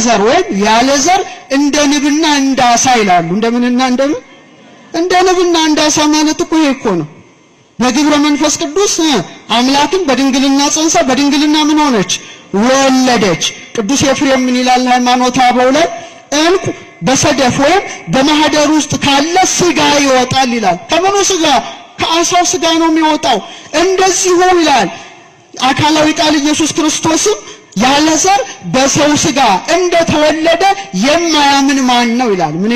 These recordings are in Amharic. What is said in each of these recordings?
ዘር ወይም ያለ ዘር እንደ ንብና እንደ አሳ ይላሉ። እንደምንና እንደምን እንደ ንብና እንደ አሳ ማለት እኮ ይሄ እኮ ነው። በግብረ መንፈስ ቅዱስ አምላክን በድንግልና ጸንሳ በድንግልና ምን ሆነች? ወለደች። ቅዱስ ኤፍሬም ምን ይላል ሃይማኖተ አበው ላይ? እንቁ በሰደፍ ወይም በማህደር ውስጥ ካለ ስጋ ይወጣል ይላል። ከምኑ ስጋ? ከአሳው ስጋ ነው የሚወጣው። እንደዚሁ ይላል አካላዊ ቃል ኢየሱስ ክርስቶስም ያለ ዘር በሰው ስጋ እንደተወለደ የማያምን ማን ነው ይላል። ምን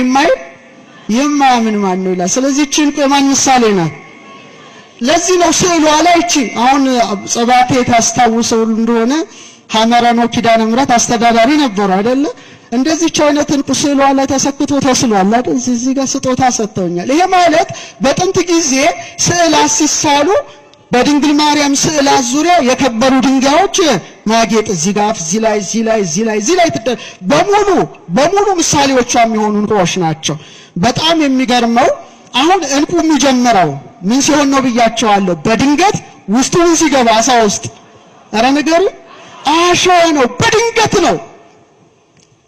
የማያምን ማን ነው ይላል። ስለዚህ እቺን የማን ምሳሌ ናት? ለዚህ ነው ስዕሏ ላይ እቺ አሁን ጸባቴ ታስታውሰው እንደሆነ ሐመራኖ ኪዳነ ምሕረት አስተዳዳሪ ነበሩ አይደለ? እንደዚህ አይነት እንቁ ስዕሏ ላይ ተሰክቶ ተስሏል አይደል? እዚህ ጋር ስጦታ ሰጥተውኛል። ይሄ ማለት በጥንት ጊዜ ስዕላት ሲሳሉ በድንግል ማርያም ስዕላት ዙሪያ የከበሩ ድንጋዮች ማጌጥ እዚህ ጋር እዚህ ላይ በሙሉ ምሳሌዎቿ የሚሆኑ እንቁዎች ናቸው። በጣም የሚገርመው አሁን እንቁ የሚጀምረው ምን ሲሆን ነው ብያቸዋለሁ? በድንገት ውስጡ ሲገባ አሳ ውስጥ አረ ነገር አሸዋ ነው። በድንገት ነው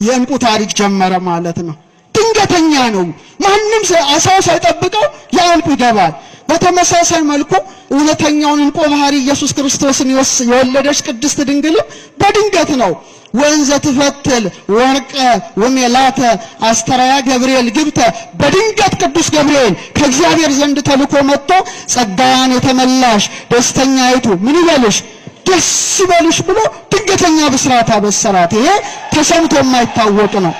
የእንቁ ታሪክ ጀመረ ማለት ነው። ድንገተኛ ነው። ማንም አሳው ሳይጠብቀው ያንቁ ይገባል። በተመሳሳይ መልኩ እውነተኛውን እንቁ ባህሪ ኢየሱስ ክርስቶስን የወለደች ቅድስት ድንግል በድንገት ነው። ወንዘ ትፈትል ወርቀ ወሜላተ አስተራያ ገብርኤል ግብተ በድንገት ቅዱስ ገብርኤል ከእግዚአብሔር ዘንድ ተልኮ መጥቶ ጸጋን የተመላሽ ደስተኛይቱ ምን ይበልሽ ደስ ይበልሽ ብሎ ድንገተኛ ብስራት አበሰራት። ይሄ ተሰምቶ የማይታወቅ ነው።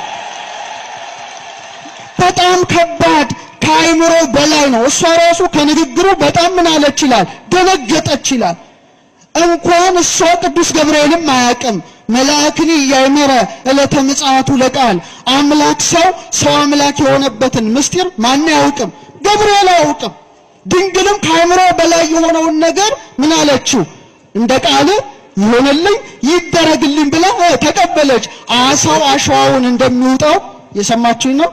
በጣም ከባድ ከአይምሮ በላይ ነው። እሷ ራሱ ከንግግሩ በጣም ምን አለች ይላል? ደነገጠች ይላል። እንኳን እሷ ቅዱስ ገብርኤልም አያውቅም። መልአክን ያይመረ ዕለተ ምጽአቱ ለቃል አምላክ ሰው አምላክ የሆነበትን ምስጢር ማን ያውቅም? ገብርኤል አያውቅም። ድንግልም ከአይምሮ በላይ የሆነውን ነገር ምን አለችው? እንደ ቃል ይሆንልኝ ይደረግልኝ ብላ ተቀበለች። አሳው አሸዋውን እንደሚውጣው የሰማችሁኝ ነው።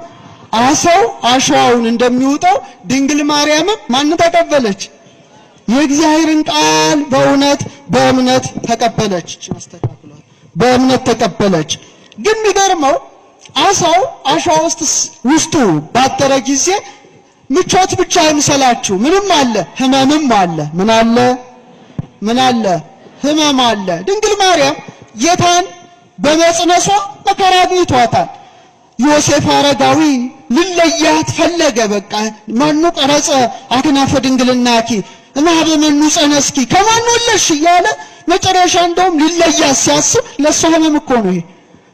አሳው አሸዋውን እንደሚውጣው ድንግል ማርያምም ማን ተቀበለች? የእግዚአብሔርን ቃል በእምነት ተቀበለች። በእምነት ተቀበለች። ግን የሚገርመው አሳው አሸዋ ውስጡ ባደረ ጊዜ ምቾት ብቻ አይምሰላችሁ። ምንም አለ፣ ህመምም አለ። ምን አለ? ህመም አለ። ድንግል ማርያም ጌታን በመጽነሷ መከራ አግኝቷታል። ዮሴፍ አረጋዊ ልለያት ፈለገ። በቃ ማኑ ቀረጸ አክናፈ ድንግልናኪ እና በመኑ ጸነስኪ ከማን ወለድሽ እያለ መጨረሻ እንደውም ሊለያት ሲያስብ ለሷ ህመም እኮ ነው ይሄ።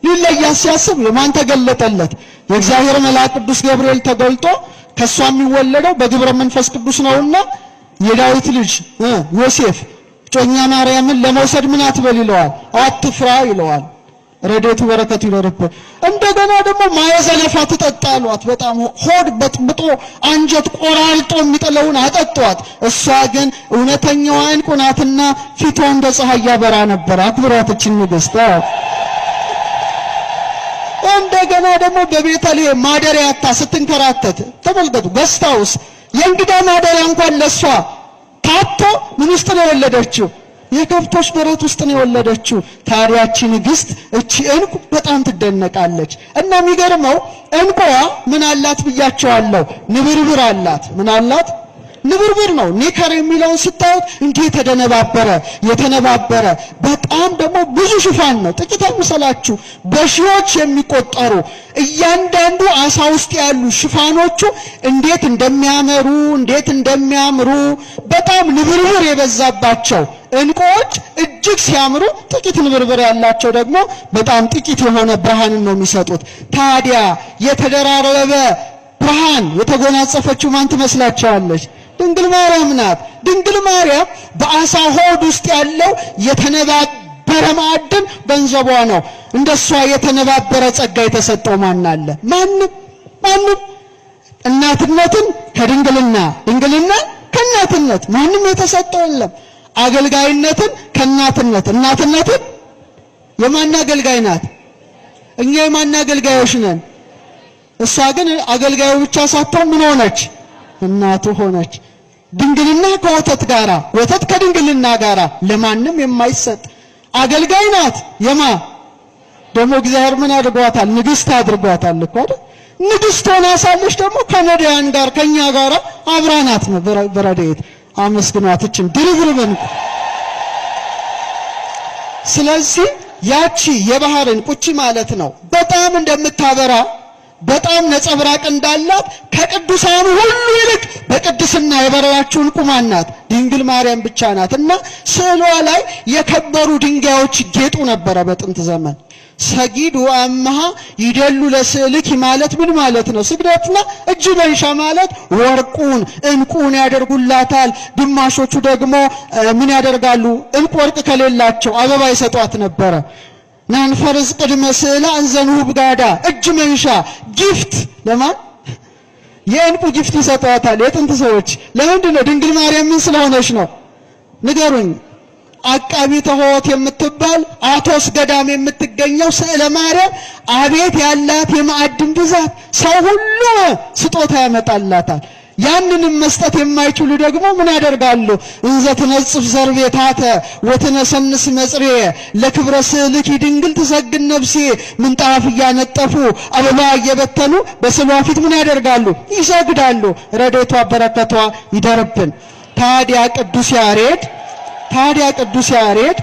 ሊለያት ሲያስብ የማን ተገለጠለት? የእግዚአብሔር መልአክ ቅዱስ ገብርኤል ተገልጦ ከሷ የሚወለደው በግብረ መንፈስ ቅዱስ ነውና የዳዊት ልጅ ዮሴፍ ጮኛ ማርያምን ለመውሰድ ምን አትበል ይለዋል፣ አትፍራ ይለዋል። ረድኤቱ በረከቱ ይደርብህ። እንደገና ደግሞ ማየዘለፋ ትጠጣሏት። በጣም ሆድ በጥብጦ አንጀት ቆራርጦ የሚጥለውን አጠጧት። እሷ ግን እውነተኛዋ እንቁ ናትና ፊቷ እንደ ፀሐይ ያበራ ነበር። አክብሯት እችን ንግሥት። እንደገና ደግሞ በቤተልሔም ማደሪያ አታ ስትንከራተት ተመልከቱ። በስታውስ የእንግዳ ማደሪያ እንኳን ለሷ ታቶ ምን ውስጥ ነው የወለደችው? የከብቶች በረት ውስጥ ነው የወለደችው። ታዲያቺ ንግሥት እቺ እንቁ በጣም ትደነቃለች። እና የሚገርመው እንቁዋ ምን አላት ብያቸዋለሁ? ንብርብር አላት። ምን አላት? ንብርብር ነው። ኒከር የሚለውን ስታዩት እንዲህ የተነባበረ በጣም ደግሞ ብዙ ሽፋን ነው። ጥቂት አይመስላችሁ። በሺዎች የሚቆጠሩ እያንዳንዱ አሳ ውስጥ ያሉ ሽፋኖቹ እንዴት እንደሚያምሩ በጣም ንብርብር የበዛባቸው እንቁዎች እጅግ ሲያምሩ፣ ጥቂት ንብርብር ያላቸው ደግሞ በጣም ጥቂት የሆነ ብርሃንን ነው የሚሰጡት። ታዲያ የተደራረበ ብርሃን የተጎናጸፈችው ማን ትመስላችኋለች? ድንግል ማርያም ናት። ድንግል ማርያም በአሳ ሆድ ውስጥ ያለው የተነባበረ ማዕድን ገንዘቧ ነው። እንደሷ የተነባበረ ጸጋ የተሰጠው ማን አለ? ማንም። እናትነትን ከድንግልና፣ ድንግልና ከእናትነት ማንም የተሰጠው የለም። አገልጋይነትን ከእናትነት፣ እናትነትን የማን አገልጋይ ናት? እኛ የማን አገልጋዮች ነን? እሷ ግን አገልጋዩ ብቻ ሳትሆን ምን ሆነች? እናቱ ሆነች። ድንግልና ከወተት ጋራ፣ ወተት ከድንግልና ጋራ ለማንም የማይሰጥ አገልጋይ ናት። ደግሞ እግዚአብሔር ምን አድርጓታል? ንግስት አድርጓታል እኮ አይደል? ንግስት ሆና ሳለች ደግሞ ከነዳያን ጋር ከኛ ጋር አብራናት ነው በረድኤት። አመስግኗት እችን ድርብርብን። ስለዚህ ያቺ የባህርን ቁጪ ማለት ነው በጣም እንደምታበራ በጣም ነጸብራቅ እንዳላት ከቅዱሳኑ ሁሉ ይልቅ በቅድስና የበራችው ዕንቁ ማን ናት? ድንግል ማርያም ብቻ ናት። እና ስዕሏ ላይ የከበሩ ድንጋዮች ጌጡ ነበረ በጥንት ዘመን። ሰጊዱ አምሃ ይደሉ ለስዕልኪ ማለት ምን ማለት ነው? ስግደትና እጅ መንሻ ማለት ወርቁን ዕንቁን ያደርጉላታል። ግማሾቹ ደግሞ ምን ያደርጋሉ? ዕንቁ ወርቅ ከሌላቸው አበባ ይሰጧት ነበረ። ናንፈርስ ቅድመ ስዕላ እንዘንሁብ ጋዳ እጅ መንሻ ጊፍት ለማን? የዕንቁ ጊፍት ይሰጧታል የጥንት ሰዎች። ለምንድን ነው? ድንግል ማርያም ምን ስለሆነች ነው? ንገሩኝ። አቃቢተ ሕይወት የምትባል አቶስ ገዳም የምትገኘው ስዕለ ማርያም አቤት ያላት የማዕድን ብዛት! ሰው ሁሉ ስጦታ ያመጣላታል። ያንንም መስጠት የማይችሉ ደግሞ ምን ያደርጋሉ? እንዘ ትነጽፍ ዘርቤታተ ወትነሰንስ መጽሬ ለክብረ ስዕልኪ ድንግል ትሰግድ ነፍሴ። ምንጣፍ እያነጠፉ አበባ እየበተኑ በስዕሏ ፊት ምን ያደርጋሉ? ይሰግዳሉ። ረድኤቷ በረከቷ ይደርብን። ታዲያ ቅዱስ ያሬድ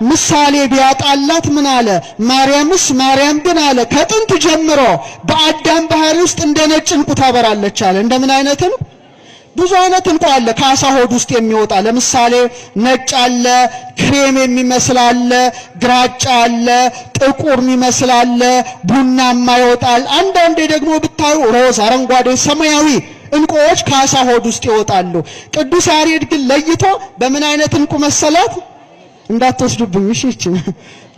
ምሳሌ ቢያጣላት ምን አለ? ማርያም ግን አለ ከጥንት ጀምሮ በአዳም ባህሪ ውስጥ እንደ ነጭ ዕንቁ ታበራለች አለ። እንደምን አይነት ነው? ብዙ አይነት ዕንቁ አለ ከአሳ ሆድ ውስጥ የሚወጣ። ለምሳሌ ነጭ አለ፣ ክሬም የሚመስል አለ፣ ግራጫ አለ፣ ጥቁር የሚመስል አለ፣ ቡናማ ይወጣል። አንዳንዴ ደግሞ ብታዩ ሮዝ፣ አረንጓዴ፣ ሰማያዊ ዕንቁዎች ከአሳ ሆድ ውስጥ ይወጣሉ። ቅዱስ ያሬድ ግን ለይቶ በምን አይነት ዕንቁ መሰላት? እንዳትወስዱብኝ እሺ።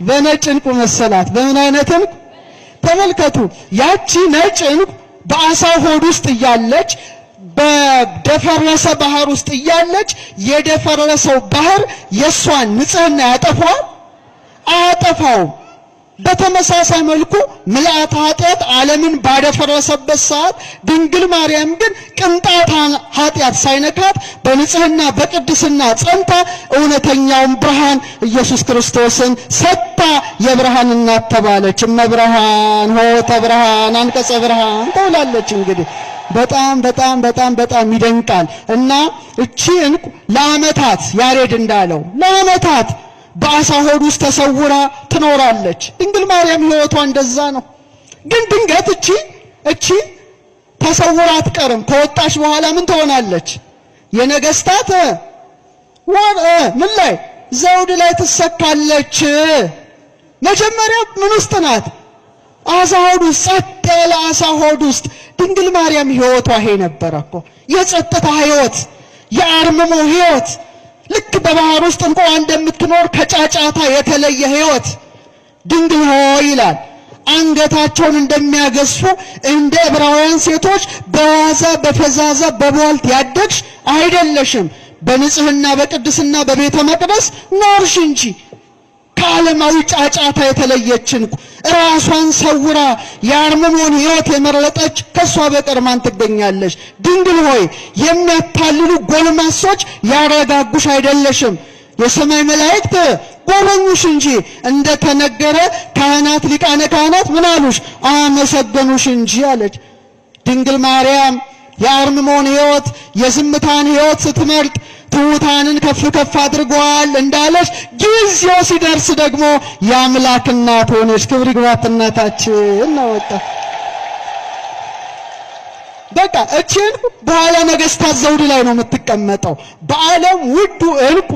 በነጭ ዕንቁ መሰላት። በምን አይነት ዕንቁ? ተመልከቱ። ያቺ ነጭ ዕንቁ በአሳ ሆድ ውስጥ እያለች በደፈረሰ ባህር ውስጥ እያለች የደፈረሰው ባህር የሷን ንጽህና ያጠፋዋል? አያጠፋውም። በተመሳሳይ መልኩ ምልአተ ኃጢአት ዓለምን ባደፈረሰበት ሰዓት ድንግል ማርያም ግን ቅንጣት ኃጢአት ሳይነካት በንጽህና በቅድስና ጸንታ እውነተኛውን ብርሃን ኢየሱስ ክርስቶስን ሰጥታ የብርሃን እናት ተባለች። እመብርሃን ሆተ ብርሃን አንቀጸ ብርሃን ተውላለች። እንግዲህ በጣም ይደንቃል። እና እቺ ዕንቁ ለዓመታት ያሬድ እንዳለው ለዓመታት በአሳ ሆድ ውስጥ ተሰውራ ትኖራለች። ድንግል ማርያም ሕይወቷ እንደዛ ነው። ግን ድንገት እቺ ተሰውራ አትቀርም። ከወጣች በኋላ ምን ትሆናለች? የነገስታት ምን ላይ? ዘውድ ላይ ትሰካለች። መጀመሪያ ምን ውስጥ ናት? አሳ ሆድ ውስጥ፣ ጸጥ ያለ አሳ ሆድ ውስጥ። ድንግል ማርያም ሕይወቷ ይሄ ነበረ እኮ የጸጥታ ሕይወት፣ የአርምሞ ሕይወት። ልክ በባህር ውስጥ ዕንቁ እንደምትኖር ከጫጫታ የተለየ ሕይወት። ድንግል ሆይ ይላል አንገታቸውን እንደሚያገዝፉ እንደ ዕብራውያን ሴቶች በዋዛ በፈዛዛ በቧልት ያደግሽ አይደለሽም። በንጽህና በቅድስና በቤተ መቅደስ ኖርሽ እንጂ ከዓለማዊ ጫጫታ የተለየች ዕንቁ ራሷን ሰውራ የአርምሞን ሕይወት የመረጠች ከሷ በቀር ማን ትገኛለች? ድንግል ሆይ የሚያታልሉ ጎልማሶች ያረጋጉሽ አይደለሽም። የሰማይ መላእክት ጎበኙሽ እንጂ እንደተነገረ ካህናት ሊቃነ ካህናት ምን አሉሽ? አመሰገኑሽ እንጂ አለች። ድንግል ማርያም የአርምሞን ሕይወት የዝምታን ሕይወት ስትመርጥ ትሑታንን ከፍ አድርጓል እንዳለች ጊዜው ሲደርስ ደግሞ የአምላክ እናት ሆነች። ክብር ይግባት እናታችን ነው። በቃ እቺ ዕንቁ በኋላ ነገስታት ዘውድ ላይ ነው የምትቀመጠው። በዓለም ውዱ ዕንቁ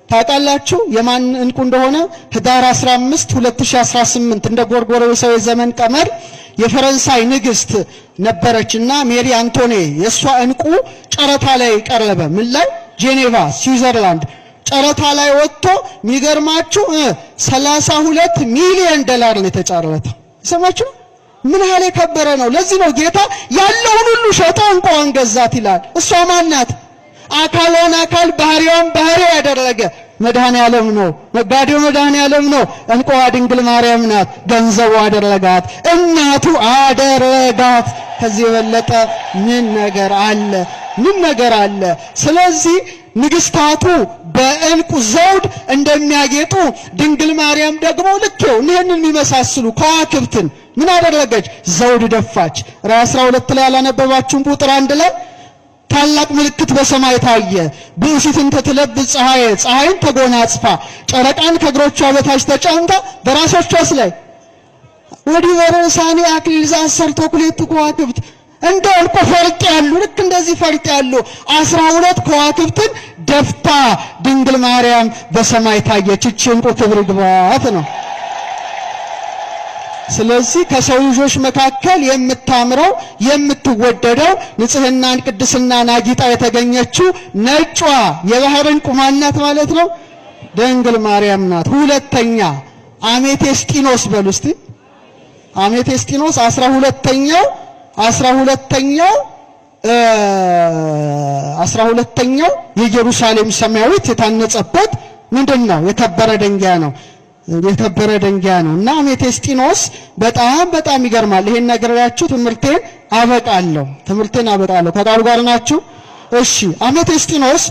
ታውቃላችሁ የማን ዕንቁ እንደሆነ? ህዳር 15 2018 እንደ ጎርጎሮሳዊ ዘመን ቀመር የፈረንሳይ ንግስት ነበረችና ሜሪ አንቶኔ የሷ ዕንቁ ጨረታ ላይ ቀረበ። ምን ላይ? ጄኔቫ ስዊዘርላንድ ጨረታ ላይ ወጥቶ የሚገርማችሁ 32 ሚሊዮን ዶላር ነው የተጫረተው። ሰማችሁ? ምን ያህል የከበረ ነው። ለዚህ ነው ጌታ ያለውን ሁሉ ሸጦ ዕንቁዋን ገዛት ይላል። እሷ ማን ናት? አካሏን አካል ባህሪዋን ባህሪ ያደረገ መድኃኔ ዓለም ነው። ነጋዴው መድኃኔ ዓለም ነው። ዕንቁዋ ድንግል ማርያም ናት። ገንዘቡ አደረጋት፣ እናቱ አደረጋት። ከዚህ የበለጠ ምን ነገር አለ? ስለዚህ ንግስታቱ በእንቁ ዘውድ እንደሚያጌጡ ድንግል ማርያም ደግሞ ልኬው ይህንን የሚመሳስሉ ከዋክብትን ምን አደረገች? ዘውድ ደፋች። ራዕይ 12 ላይ ያላነበባችሁም ቁጥር 1 ላይ ታላቅ ምልክት በሰማይ ታየ። ብእሲትን ትለብስ ፀሐይን ተጎናጽፋ ጨረቃን ከእግሮቿ በታች ተጫንታ በራሶቿስ ላይ ወዲህ በርዕሳኒ አክሊል ዘአሰርተ ኩሌቱ ከዋክብት እንደ ዕንቁ ፈርጥ ያሉ ልክ እንደዚህ ፈርጥ ያሉ 12 ከዋክብትን ደፍታ ድንግል ማርያም በሰማይ ታየች። እቺ ዕንቁ ክብር ይግባት ነው። ስለዚህ ከሰው ልጆች መካከል የምታምረው የምትወደደው ንጽህናን ቅድስናን አጊጣ የተገኘችው ነጯ የባህር ዕንቁ ማናት ማለት ነው? ድንግል ማርያም ናት። ሁለተኛ አሜቴስጢኖስ በሉ እስቲ። አሜቴስጢኖስ 12ኛው የኢየሩሳሌም ሰማያዊት የታነጸበት ምንድነው? የከበረ ድንጋይ ነው። የከበረ ድንጋይ ነው እና አሜቴስጢኖስ በጣም ይገርማል። ይሄን ነገራችሁ ትምህርቴን አበቃለሁ። ከቃሉ ጋር ናችሁ? እሺ። አሜቴስጢኖስ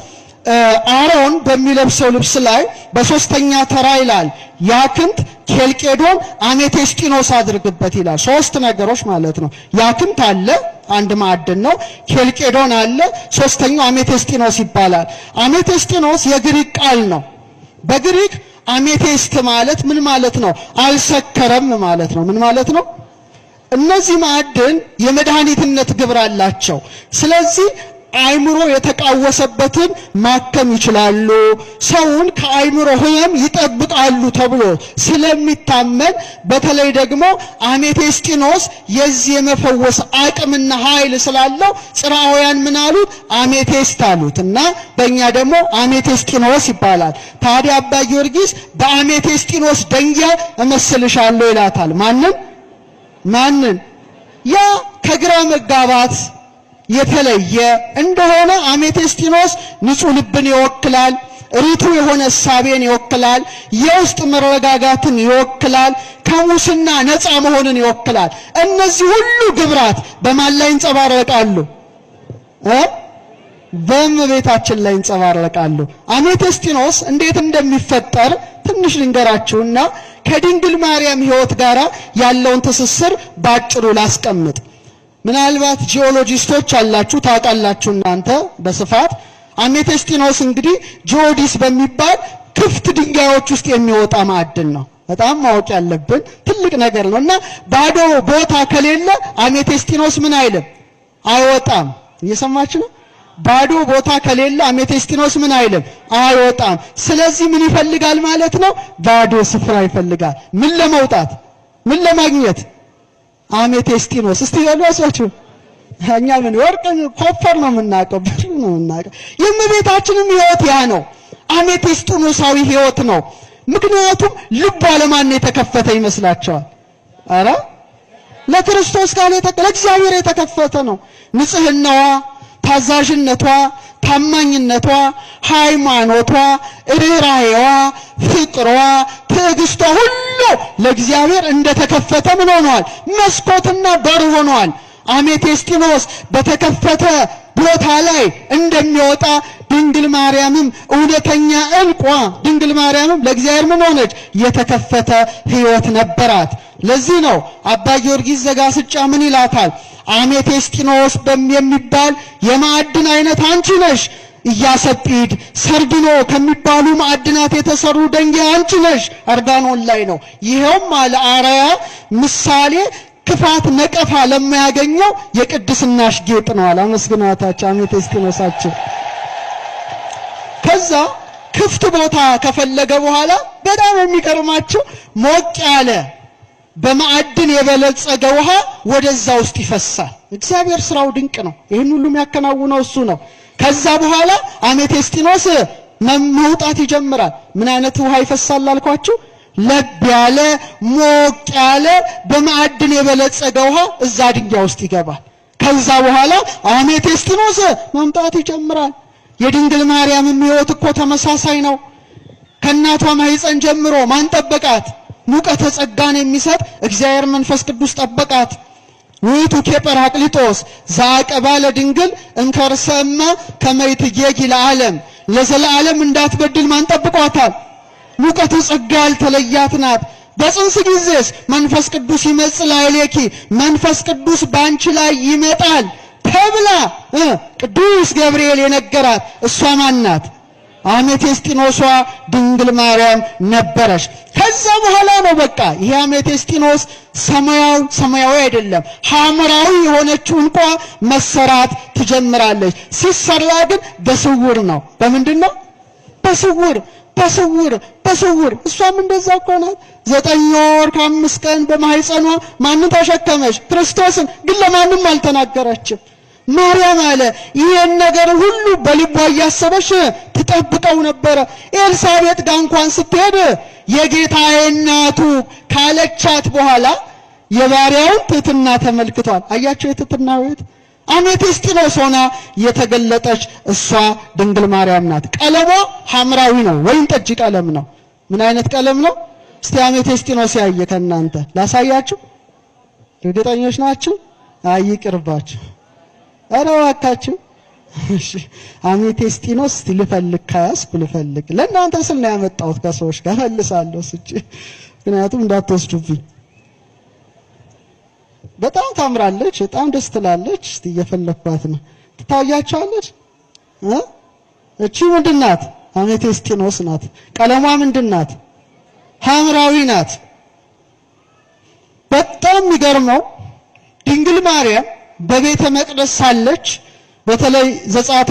አሮን በሚለብሰው ልብስ ላይ በሶስተኛ ተራ ይላል ያክንት ኬልቄዶን አሜቴስጢኖስ አድርግበት ይላል። ሶስት ነገሮች ማለት ነው። ያክንት አለ፣ አንድ ማዕድን ነው። ኬልቄዶን አለ፣ ሶስተኛው አሜቴስጢኖስ ይባላል። አሜቴስጢኖስ የግሪክ ቃል ነው። በግሪክ አሜቴስት ማለት ምን ማለት ነው? አልሰከረም ማለት ነው። ምን ማለት ነው? እነዚህ ማዕድን የመድኃኒትነት ግብር አላቸው። ስለዚህ አይምሮ የተቃወሰበትን ማከም ይችላሉ፣ ሰውን ከአይምሮ ህመም ይጠብቃሉ ተብሎ ስለሚታመን በተለይ ደግሞ አሜቴስጢኖስ የዚህ የመፈወስ አቅምና ኃይል ስላለው ጽርዓውያን ምን አሉት? አሜቴስት አሉት እና በእኛ ደግሞ አሜቴስጢኖስ ይባላል። ታዲያ አባ ጊዮርጊስ በአሜቴስጢኖስ ድንጋይ እመስልሻለሁ ይላታል። ማንን? ያ ከግራ መጋባት የተለየ እንደሆነ አሜቴስጢኖስ ንጹህ ልብን ይወክላል፣ ርቱ የሆነ እሳቤን ይወክላል፣ የውስጥ መረጋጋትን ይወክላል፣ ከሙስና ነፃ መሆንን ይወክላል። እነዚህ ሁሉ ግብራት በማን ላይ ይንጸባረቃሉ? በእመቤታችን ላይ ይንጸባረቃሉ። አሜቴስጢኖስ እንዴት እንደሚፈጠር ትንሽ ልንገራችሁና ከድንግል ማርያም ሕይወት ጋር ያለውን ትስስር ባጭሩ ላስቀምጥ። ምናልባት ጂኦሎጂስቶች አላችሁ ታውቃላችሁ እናንተ በስፋት አሜቴስጢኖስ እንግዲህ ጂኦዲስ በሚባል ክፍት ድንጋዮች ውስጥ የሚወጣ ማዕድን ነው። በጣም ማወቅ ያለብን ትልቅ ነገር ነውና ባዶ ቦታ ከሌለ አሜቴስጢኖስ ምን አይልም? አይወጣም። እየሰማችሁ ነው? ባዶ ቦታ ከሌለ አሜቴስጢኖስ ምን አይልም? አይወጣም። ስለዚህ ምን ይፈልጋል ማለት ነው? ባዶ ስፍራ ይፈልጋል። ምን ለመውጣት? ምን ለማግኘት? አሜቴስጢኖስ። እስቲ ያሏችሁ እኛ ምን ወርቅ ኮፈር ነው የምናውቀው፣ ብር ነው የምናውቀው። የእመቤታችንም ሕይወት ያ ነው፣ አሜቴስጢኖሳዊ ሕይወት ነው። ምክንያቱም ልቧ ለማን የተከፈተ ይመስላችኋል? አረ ለክርስቶስ ቃል ለእግዚአብሔር የተከፈተ ነው። ንጽህናዋ፣ ታዛዥነቷ፣ ታማኝነቷ፣ ሃይማኖቷ፣ ርህራሄዋ፣ ፍቅሯ፣ ትዕግስቷ ሁሉ ለእግዚአብሔር እንደተከፈተ ምን ሆኗል? መስኮትና በር ሆኗል። አሜቴስጢኖስ በተከፈተ ቦታ ላይ እንደሚወጣ ድንግል ማርያምም እውነተኛ ዕንቋ ድንግል ማርያምም ለእግዚአብሔር ምን ሆነች? የተከፈተ ሕይወት ነበራት። ለዚህ ነው አባ ጊዮርጊስ ዘጋስጫ ምን ይላታል? አሜቴስጢኖስ የሚባል የማዕድን አይነት አንቺ ነሽ። ኢያሰጲድ ሰርዲኖ ከሚባሉ ማዕድናት የተሰሩ ድንጋይ አንቺ ነሽ። አርጋኖን ላይ ነው። ይሄውም አለ አርአያ ምሳሌ ክፋት ነቀፋ ለማያገኘው የቅድስናሽ ጌጥ ነው አለ። አመስግናታችሁ አሜቴስጢኖሳችን። ከዛ ክፍት ቦታ ከፈለገ በኋላ በጣም የሚገርማችሁ ሞቅ ያለ በማዕድን የበለጸገ ውሃ ወደዛ ውስጥ ይፈሳል። እግዚአብሔር ስራው ድንቅ ነው። ይህን ሁሉ የሚያከናውነው እሱ ነው። ከዛ በኋላ አሜቴስጢኖስ መውጣት ይጀምራል። ምን አይነት ውሃ ይፈሳል አልኳችሁ? ለብ ያለ ሞቅ ያለ በማዕድን የበለጸገ ውሃ እዛ ድንጋይ ውስጥ ይገባል። ከዛ በኋላ አሜቴስጢኖስ መምጣት ይጀምራል። የድንግል ማርያም ሕይወት እኮ ተመሳሳይ ነው። ከእናቷ ማኅፀን ጀምሮ ማን ጠበቃት? ሙቀተ ጸጋን የሚሰጥ እግዚአብሔር መንፈስ ቅዱስ ጠበቃት። ውእቱ ኬጰራቅሊጦስ ዘአቀባ ለድንግል እንከርሰማ ከመ ይትጌጊ ለዓለም። ለዘላለም እንዳትበድል ማን ጠብቋታል? ሙቀተ ጸጋ ያልተለያት ናት። በጽንስ ጊዜስ መንፈስ ቅዱስ ይመጽእ ላዕሌኪ መንፈስ ቅዱስ ባንቺ ላይ ይመጣል ተብላ ቅዱስ ገብርኤል የነገራት እሷ ማን ናት? አሜቴስጢኖሷ ድንግል ማርያም ነበረች። ከዛ በኋላ ነው በቃ ይሄ አሜቴስጢኖስ ሰማያዊ አይደለም ሐምራዊ የሆነችው እንኳ መሰራት ትጀምራለች። ሲሰራ ግን በስውር ነው። በምንድን ነው? በስውር እሷም እንደዛ እኮ ናት። 9 ወር ከ5 ቀን በማህፀኗ ማንን ተሸከመች? ክርስቶስን። ግን ለማንም አልተናገረችም። ማርያም አለ ይሄን ነገር ሁሉ በልቧ እያሰበች ትጠብቀው ነበረ። ኤልሳቤጥ ጋር እንኳን ስትሄድ የጌታዬ እናቱ ካለቻት በኋላ የባሪያውን ትሕትና ተመልክቷል። አያቸው የትሕትና ቤት አሜቴስጢኖስ ሆና የተገለጠች እሷ ድንግል ማርያም ናት። ቀለሟ ሐምራዊ ነው፣ ወይን ጠጅ ቀለም ነው። ምን አይነት ቀለም ነው? እስቲ አሜቴስጢኖስ ያየ ከእናንተ ላሳያችሁ። እርግጠኞች ናችሁ? አይቅርባችሁ። ኧረ እባካችሁ። እሺ አሜቴስጢኖስ እስቲ ልፈልግ ለእናንተ ስል ነው ያመጣሁት። ከሰዎች ጋር መልሳለሁ ስጪ፣ ምክንያቱም እንዳትወስዱብኝ። በጣም ታምራለች፣ በጣም ደስ ትላለች። እስቲ እየፈለኳት ነው። ትታያችኋለች? እቺ ምንድን ናት? አሜቴስጢኖስ ናት። ቀለሟ ምንድን ናት? ሐምራዊ ናት። በጣም የሚገርመው ድንግል ማርያም በቤተ መቅደስ ሳለች በተለይ ዘጸአት